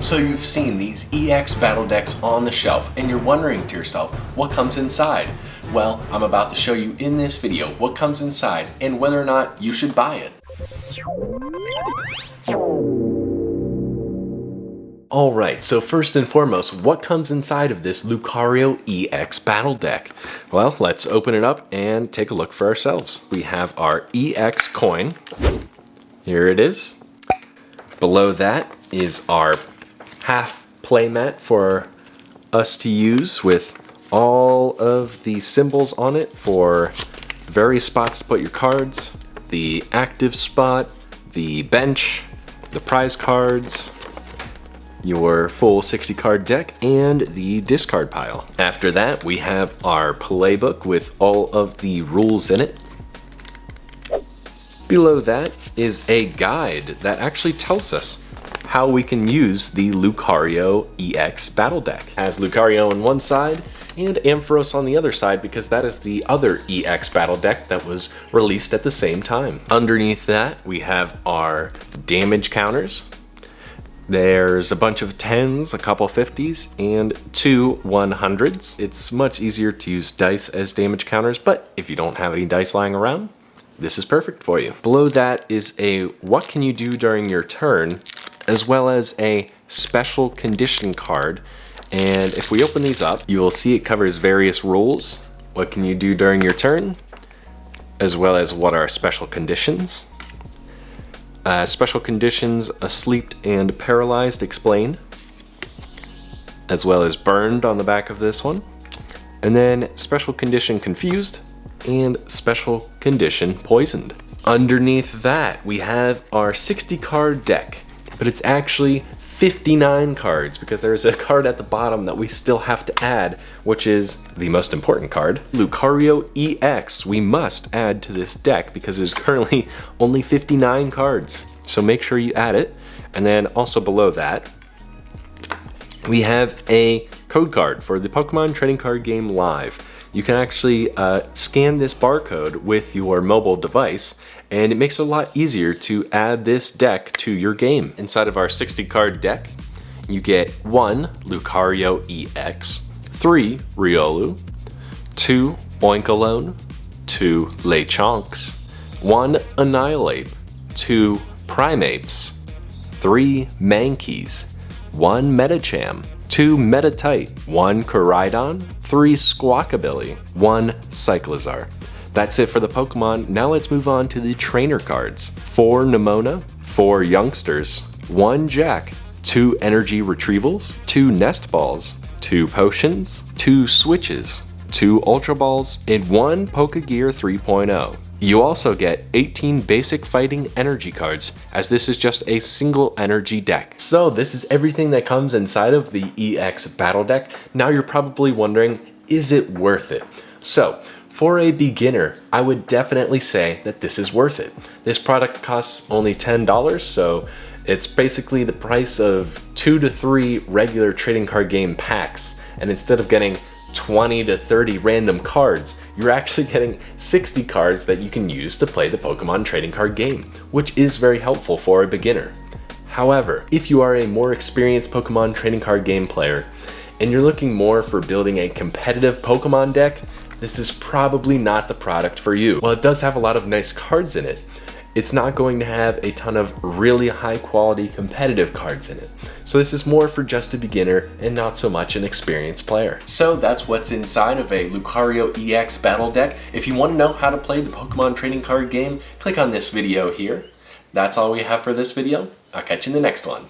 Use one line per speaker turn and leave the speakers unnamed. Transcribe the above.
So you've seen these EX battle decks on the shelf and you're wondering to yourself, what comes inside? Well, I'm about to show you in this video what comes inside and whether or not you should buy it. Alright, so first and foremost, what comes inside of this Lucario EX battle deck? Well, let's open it up and take a look for ourselves. We have our EX coin. Here it is. Below that is our half playmat for us to use with all of the symbols on it for various spots to put your cards, the active spot, the bench, the prize cards, your full 60 card deck, and the discard pile. After that, we have our playbook with all of the rules in it. Below that is a guide that actually tells us how we can use the Lucario EX battle deck. It has Lucario on one side and Ampharos on the other side because that is the other EX battle deck that was released at the same time. Underneath that, we have our damage counters. There's a bunch of 10s, a couple 50s, and 2 100s. It's much easier to use dice as damage counters, but if you don't have any dice lying around, this is perfect for you. Below that is a what can you do during your turn, as well as a special condition card. And if we open these up, you will see it covers various rules. What can you do during your turn, as well as what are special conditions. Special conditions, asleep and paralyzed explained, as well as burned on the back of this one. And then special condition confused and special condition poisoned. Underneath that, we have our 60 card deck, but it's actually 59 cards because there's a card at the bottom that we still have to add, which is the most important card. Lucario EX we must add to this deck because there's currently only 59 cards. So make sure you add it. And then also below that, we have a code card for the Pokemon Trading Card Game Live. You can actually scan this barcode with your mobile device, and it makes it a lot easier to add this deck to your game. Inside of our 60 card deck, you get 1 Lucario EX, 3 Riolu, 2 Oinkologne, 2 Lechonks, 1 Annihilate, 2 Primeapes, 3 Mankeys, 1 Medicham, 2 Metatite, 1 Koraidon, 3 Squawkabilly, 1 Cyclizar. That's it for the Pokemon. Now let's move on to the trainer cards. 4 Nemona, 4 Youngsters, 1 Jack, 2 Energy Retrievals, 2 Nest Balls, 2 Potions, 2 Switches, 2 Ultra Balls, and 1 Pokegear 3.0. You also get 18 basic fighting energy cards, as this is just a single energy deck. So this is everything that comes inside of the EX battle deck. Now you're probably wondering, is it worth it? So for a beginner, I would definitely say that this is worth it. This product costs only $10, so it's basically the price of 2 to 3 regular trading card game packs. And instead of getting 20 to 30 random cards, you're actually getting 60 cards that you can use to play the Pokemon trading card game, which is very helpful for a beginner. However, if you are a more experienced Pokemon trading card game player and you're looking more for building a competitive Pokemon deck, this is probably not the product for you. While it does have a lot of nice cards in it, it's not going to have a ton of really high quality competitive cards in it. So this is more for just a beginner and not so much an experienced player. So that's what's inside of a Lucario EX battle deck. If you want to know how to play the Pokemon trading card game, click on this video here. That's all we have for this video. I'll catch you in the next one.